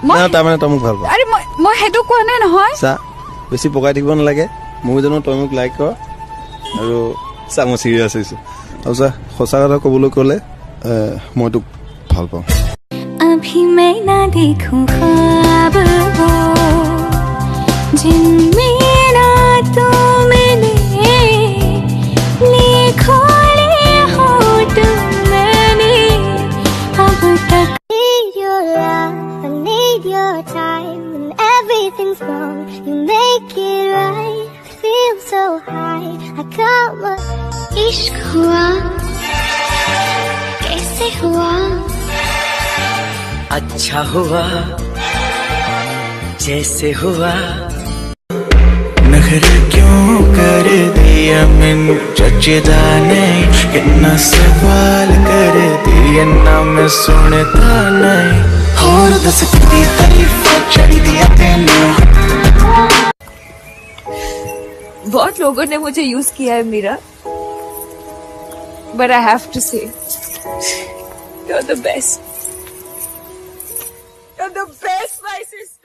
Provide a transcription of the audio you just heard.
না তাৰমানে তই মোক ভাল পাওঁ। আৰে মই হেতু কোৱা নাই নহয়। চা বেছি পকাই থাকিব নালাগে, মই জানো তই মোক লাইক কৰ আৰু চা মই চিৰিয়াছ হৈছোঁ। আৰু চা সঁচা কথা ক'বলৈ ক'লে মই তোক ভাল পাওঁ। अभी मैं ना देखूं ख्वाब वो जिनमें ना तू मिले खोले हो तुम मैंने अब तक। Need your love, I need your time. When everything's wrong, you make it right. I feel so high, I come up. इश्क हुआ कैसे हुआ, अच्छा हुआ जैसे हुआ। नखरे क्यों कर दिया मैंने जचदा नहीं, कितना सवाल कर दिया ना मैं सुनता नहीं। और दस की तारीफ चढ़ी दिया तेने। बहुत लोगों ने मुझे यूज किया है Meera, but I have to say you're the best. You're the best, my sister.